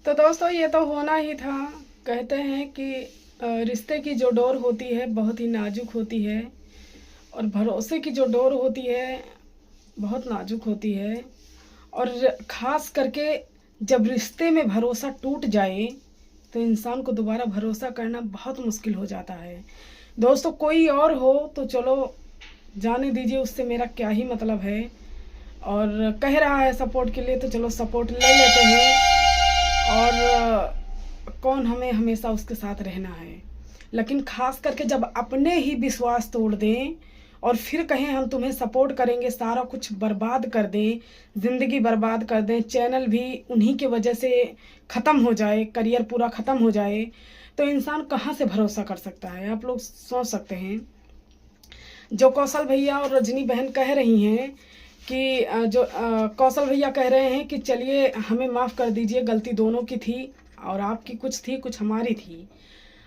तो दोस्तों ये तो होना ही था। कहते हैं कि रिश्ते की जो डोर होती है बहुत ही नाजुक होती है और भरोसे की जो डोर होती है बहुत नाजुक होती है। और ख़ास करके जब रिश्ते में भरोसा टूट जाए तो इंसान को दोबारा भरोसा करना बहुत मुश्किल हो जाता है। दोस्तों कोई और हो तो चलो जाने दीजिए, उससे मेरा क्या ही मतलब है। और कह रहा है सपोर्ट के लिए तो चलो सपोर्ट ले लेते हैं। और कौन हमें हमेशा उसके साथ रहना है। लेकिन ख़ास करके जब अपने ही विश्वास तोड़ दें और फिर कहें हम तुम्हें सपोर्ट करेंगे, सारा कुछ बर्बाद कर दें, ज़िंदगी बर्बाद कर दें, चैनल भी उन्हीं के वजह से ख़त्म हो जाए, करियर पूरा ख़त्म हो जाए, तो इंसान कहाँ से भरोसा कर सकता है। आप लोग सोच सकते हैं। जो कौशल भैया और रजनी बहन कह रही हैं कि कौशल भैया कह रहे हैं कि चलिए हमें माफ़ कर दीजिए, गलती दोनों की थी और आपकी कुछ थी कुछ हमारी थी।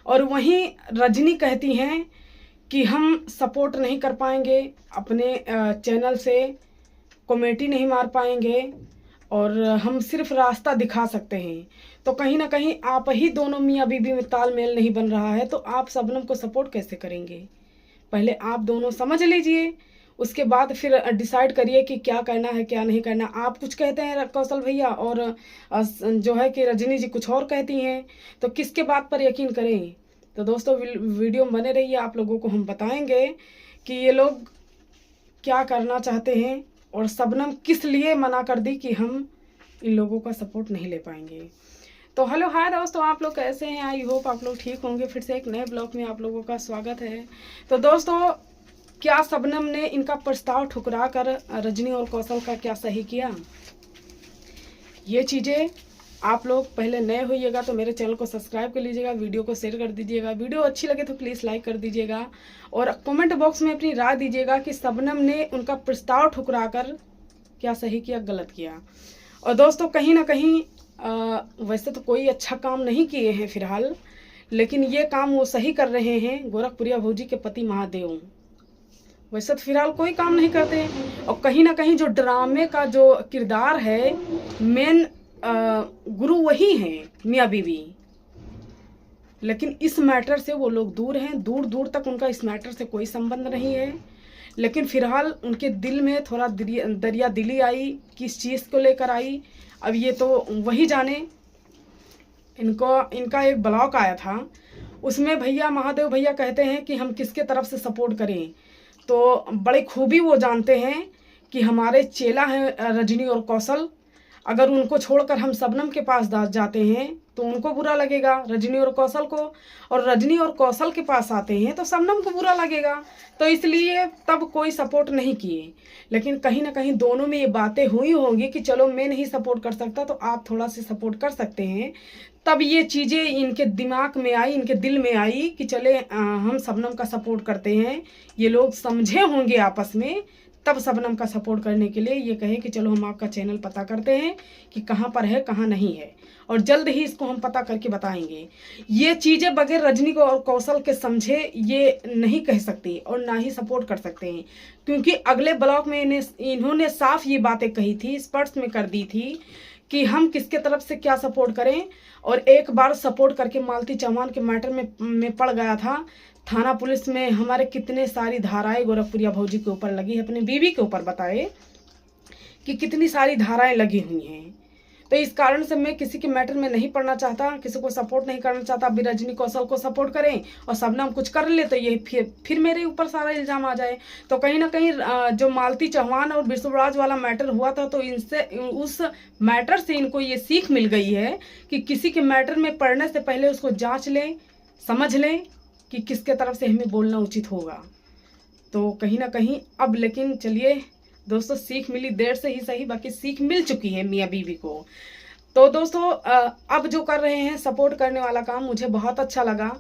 और वहीं रजनी कहती हैं कि हम सपोर्ट नहीं कर पाएंगे, अपने चैनल से कमेटी नहीं मार पाएंगे और हम सिर्फ रास्ता दिखा सकते हैं। तो कहीं ना कहीं आप ही दोनों मियाँ बीवी में तालमेल नहीं बन रहा है, तो आप शबनम को सपोर्ट कैसे करेंगे। पहले आप दोनों समझ लीजिए, उसके बाद फिर डिसाइड करिए कि क्या करना है क्या नहीं करना। आप कुछ कहते हैं कौशल भैया और जो है कि रजनी जी कुछ और कहती हैं, तो किसके बात पर यकीन करें। तो दोस्तों वीडियो में बने रहिए, आप लोगों को हम बताएंगे कि ये लोग क्या करना चाहते हैं और शबनम किस लिए मना कर दी कि हम इन लोगों का सपोर्ट नहीं ले पाएंगे। तो हेलो हाय दोस्तों, आप लोग कैसे हैं। आई होप आप लोग ठीक होंगे। फिर से एक नए ब्लॉग में आप लोगों का स्वागत है। तो दोस्तों क्या शबनम ने इनका प्रस्ताव ठुकरा कर रजनी और कौशल का क्या सही किया, ये चीज़ें आप लोग पहले नए होइएगा तो मेरे चैनल को सब्सक्राइब कर लीजिएगा, वीडियो को शेयर कर दीजिएगा, वीडियो अच्छी लगे तो प्लीज़ लाइक कर दीजिएगा और कमेंट बॉक्स में अपनी राय दीजिएगा कि शबनम ने उनका प्रस्ताव ठुकरा कर क्या सही किया गलत किया। और दोस्तों कहीं ना कहीं वैसे तो कोई अच्छा काम नहीं किए हैं फिलहाल, लेकिन ये काम वो सही कर रहे हैं। गोरखपुरिया भौजी के पति महादेव वैसे तो फिलहाल कोई काम नहीं करते और कहीं ना कहीं जो ड्रामे का जो किरदार है, मेन गुरु वही हैं मियाँ बीवी। लेकिन इस मैटर से वो लोग दूर हैं, दूर दूर तक उनका इस मैटर से कोई संबंध नहीं है। लेकिन फिलहाल उनके दिल में थोड़ा दरिया दिली आई, किस चीज़ को लेकर आई अब ये तो वही जाने। इनका एक ब्लॉग आया था, उसमें भैया महादेव भैया कहते हैं कि हम किसके तरफ से सपोर्ट करें। तो बड़े खूबी वो जानते हैं कि हमारे चेला हैं रजनी और कौशल, अगर उनको छोड़कर हम शबनम के पास जाते हैं तो उनको बुरा लगेगा रजनी और कौशल को, और रजनी और कौशल के पास आते हैं तो शबनम को बुरा लगेगा। तो इसलिए तब कोई सपोर्ट नहीं किए। लेकिन कहीं ना कहीं दोनों में ये बातें हुई होंगी कि चलो मैं नहीं सपोर्ट कर सकता तो आप थोड़ा सा सपोर्ट कर सकते हैं। तब ये चीज़ें इनके दिमाग में आई, इनके दिल में आई कि चले हम शबनम का सपोर्ट करते हैं। ये लोग समझे होंगे आपस में, तब शबनम का सपोर्ट करने के लिए ये कहे कि चलो हम आपका चैनल पता करते हैं कि कहाँ पर है कहाँ नहीं है, और जल्द ही इसको हम पता करके बताएंगे। ये चीज़ें बगैर रजनी को और कौशल के समझे ये नहीं कह सकती और ना ही सपोर्ट कर सकते हैं, क्योंकि अगले ब्लॉग में इन्होंने साफ ये बातें कही थी, स्पष्ट में कर दी थी कि हम किसके तरफ से क्या सपोर्ट करें। और एक बार सपोर्ट करके मालती चौहान के मैटर में पड़ गया था। थाना पुलिस में हमारे कितने सारी धाराएं गोरखपुरिया भौजी के ऊपर लगी है, अपनी बीवी के ऊपर बताए कि कितनी सारी धाराएं लगी हुई हैं। तो इस कारण से मैं किसी के मैटर में नहीं पड़ना चाहता, किसी को सपोर्ट नहीं करना चाहता। अभी रजनी कौशल को सपोर्ट करें और शबनम कुछ कर ले तो ये फिर मेरे ऊपर सारा इल्ज़ाम आ जाए। तो कहीं ना कहीं जो मालती चौहान और विश्वराज वाला मैटर हुआ था, तो इनसे उस मैटर से इनको ये सीख मिल गई है कि किसी के मैटर में पड़ने से पहले उसको जाँच लें, समझ लें कि किसके तरफ से हमें बोलना उचित होगा। तो कहीं ना कहीं अब लेकिन चलिए दोस्तों, सीख मिली देर से ही सही, बाकी सीख मिल चुकी है मियाँ बीवी को। तो दोस्तों अब जो कर रहे हैं सपोर्ट करने वाला काम मुझे बहुत अच्छा लगा,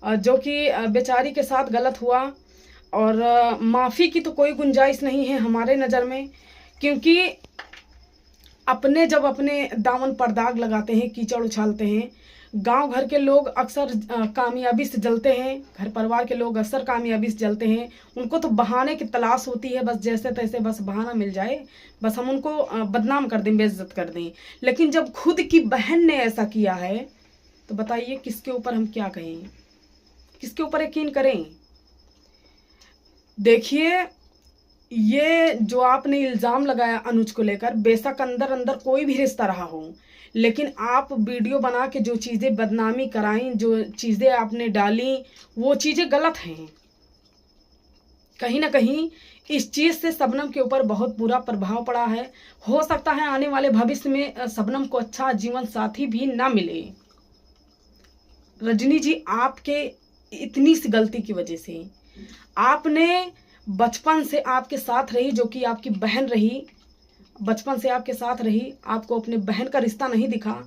जो कि बेचारी के साथ गलत हुआ। और माफ़ी की तो कोई गुंजाइश नहीं है हमारे नज़र में, क्योंकि अपने जब अपने दामन पर दाग लगाते हैं, कीचड़ उछालते हैं, गांव घर के लोग अक्सर कामयाबी से जलते हैं, घर परिवार के लोग अक्सर कामयाबी से जलते हैं। उनको तो बहाने की तलाश होती है, बस जैसे तैसे बस बहाना मिल जाए, बस हम उनको बदनाम कर दें, बेइज्जत कर दें। लेकिन जब खुद की बहन ने ऐसा किया है तो बताइए किसके ऊपर हम क्या कहें, किसके ऊपर यकीन करें। देखिए, ये जो आपने इल्ज़ाम लगाया अनुज को लेकर, बेशक अंदर अंदर कोई भी रिश्ता रहा हो, लेकिन आप वीडियो बना के जो चीज़ें बदनामी कराई, जो चीज़ें आपने डाली, वो चीज़ें गलत हैं। कहीं ना कहीं इस चीज़ से शबनम के ऊपर बहुत बुरा प्रभाव पड़ा है। हो सकता है आने वाले भविष्य में शबनम को अच्छा जीवन साथी भी ना मिले। रजनी जी, आपके इतनी सी गलती की वजह से, आपने बचपन से आपके साथ रही, जो कि आपकी बहन रही, बचपन से आपके साथ रही, आपको अपने बहन का रिश्ता नहीं दिखा।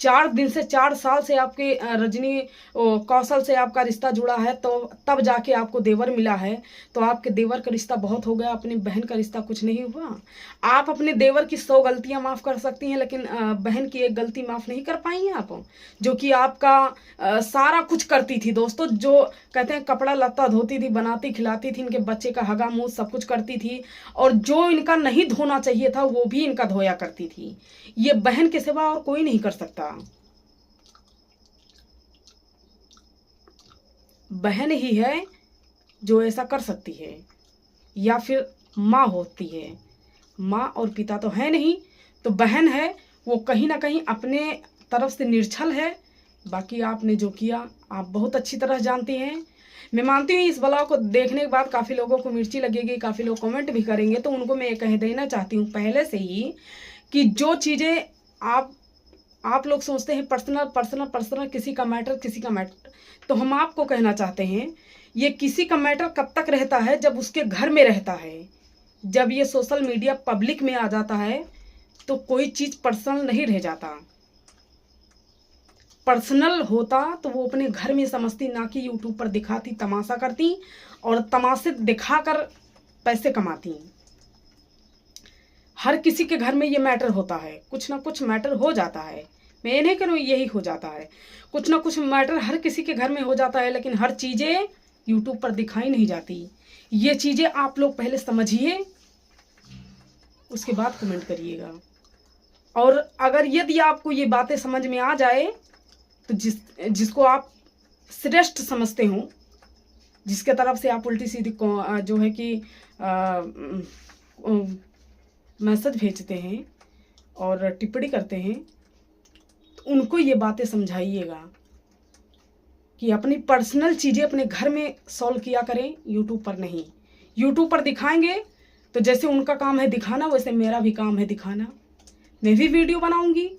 4 दिन से 4 साल से आपके रजनी कौशल से आपका रिश्ता जुड़ा है, तो तब जाके आपको देवर मिला है। तो आपके देवर का रिश्ता बहुत हो गया, अपनी बहन का रिश्ता कुछ नहीं हुआ। आप अपने देवर की 100 गलतियां माफ़ कर सकती हैं, लेकिन बहन की एक गलती माफ़ नहीं कर पाई हैं आप, जो कि आपका सारा कुछ करती थी। दोस्तों, जो कहते हैं कपड़ा लत्ता धोती थी, बनाती खिलाती थी, इनके बच्चे का हगा मुँह सब कुछ करती थी, और जो इनका नहीं धोना चाहिए था वो भी इनका धोया करती थी। ये बहन के सिवा और कोई नहीं कर सकता। बहन ही है जो ऐसा कर सकती है, या फिर माँ होती है। माँ और पिता तो है नहीं, तो बहन है, वो कहीं ना कहीं अपने तरफ से निर्छल है। बाकी आपने जो किया आप बहुत अच्छी तरह जानती हैं। मैं मानती हूँ इस ब्लॉग को देखने के बाद काफ़ी लोगों को मिर्ची लगेगी, काफ़ी लोग कमेंट भी करेंगे, तो उनको मैं ये कह देना चाहती हूँ पहले से ही कि जो चीज़ें आप लोग सोचते हैं पर्सनल पर्सनल पर्सनल, किसी का मैटर, तो हम आपको कहना चाहते हैं ये किसी का मैटर कब तक रहता है, जब उसके घर में रहता है। जब ये सोशल मीडिया पब्लिक में आ जाता है तो कोई चीज़ पर्सनल नहीं रह जाता। पर्सनल होता तो वो अपने घर में समझती, ना कि यूट्यूब पर दिखाती, तमाशा करती और तमाशे दिखाकर पैसे कमाती। हर किसी के घर में ये मैटर होता है, कुछ ना कुछ मैटर हो जाता है। मैं ये नहीं करूँ यही हो जाता है, कुछ ना कुछ मैटर हर किसी के घर में हो जाता है, लेकिन हर चीज़ें यूट्यूब पर दिखाई नहीं जाती। ये चीज़ें आप लोग पहले समझिए, उसके बाद कमेंट करिएगा। और अगर यदि आपको ये बातें समझ में आ जाए तो जिसको आप श्रेष्ठ समझते हो, जिसके तरफ से आप उल्टी सीधी जो है कि मैसेज भेजते हैं और टिप्पणी करते हैं, तो उनको ये बातें समझाइएगा कि अपनी पर्सनल चीज़ें अपने घर में सॉल्व किया करें, यूट्यूब पर नहीं। यूट्यूब पर दिखाएंगे तो जैसे उनका काम है दिखाना, वैसे मेरा भी काम है दिखाना। मैं भी वीडियो बनाऊंगी,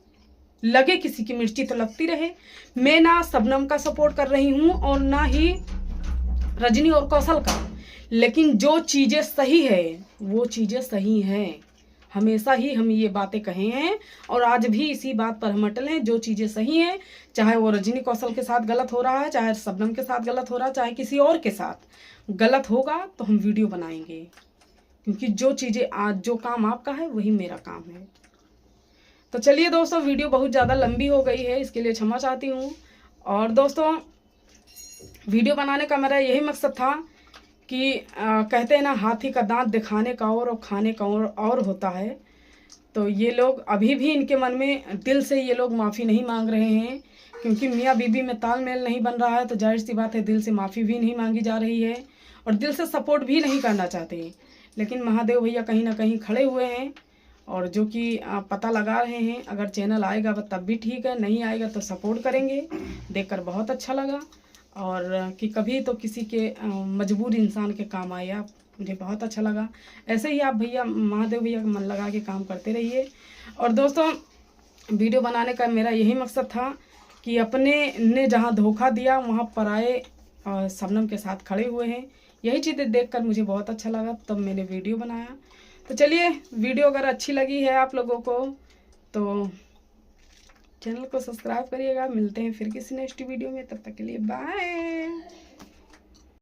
लगे किसी की मिर्ची तो लगती रहे। मैं ना शबनम का सपोर्ट कर रही हूँ और ना ही रजनी और कौशल का, लेकिन जो चीज़ें सही है वो चीज़ें सही हैं। हमेशा ही हम ये बातें कहे हैं और आज भी इसी बात पर हम अटल हैं। जो चीज़ें सही हैं, चाहे वो रजनी कौशल के साथ गलत हो रहा है, चाहे शबनम के साथ गलत हो रहा है, चाहे किसी और के साथ गलत होगा, तो हम वीडियो बनाएंगे, क्योंकि जो चीज़ें आज जो काम आपका है वही मेरा काम है। तो चलिए दोस्तों, वीडियो बहुत ज़्यादा लंबी हो गई है, इसके लिए क्षमा चाहती हूँ। और दोस्तों, वीडियो बनाने का मेरा यही मकसद था कि कहते हैं ना, हाथी का दांत दिखाने का और खाने का और होता है। तो ये लोग अभी भी, इनके मन में दिल से ये लोग माफ़ी नहीं मांग रहे हैं, क्योंकि मियाँ बीबी में तालमेल नहीं बन रहा है। तो जाहिर सी बात है, दिल से माफ़ी भी नहीं मांगी जा रही है और दिल से सपोर्ट भी नहीं करना चाहते। लेकिन महादेव भैया कहीं ना कहीं खड़े हुए हैं और जो कि पता लगा रहे हैं। अगर चैनल आएगा तब भी ठीक है, नहीं आएगा तो सपोर्ट करेंगे। देखकर बहुत अच्छा लगा, और कि कभी तो किसी के मजबूर इंसान के काम आए आप, मुझे बहुत अच्छा लगा। ऐसे ही आप भैया, महादेव भैया का मन लगा के काम करते रहिए। और दोस्तों, वीडियो बनाने का मेरा यही मकसद था कि अपने ने जहाँ धोखा दिया वहाँ पराए शबनम के साथ खड़े हुए हैं। यही चीज़ें देखकर मुझे बहुत अच्छा लगा, तब मैंने वीडियो बनाया। तो चलिए, वीडियो अगर अच्छी लगी है आप लोगों को तो चैनल को सब्सक्राइब करिएगा। मिलते हैं फिर किसी नेक्स्ट वीडियो में, तब तक के लिए बाय।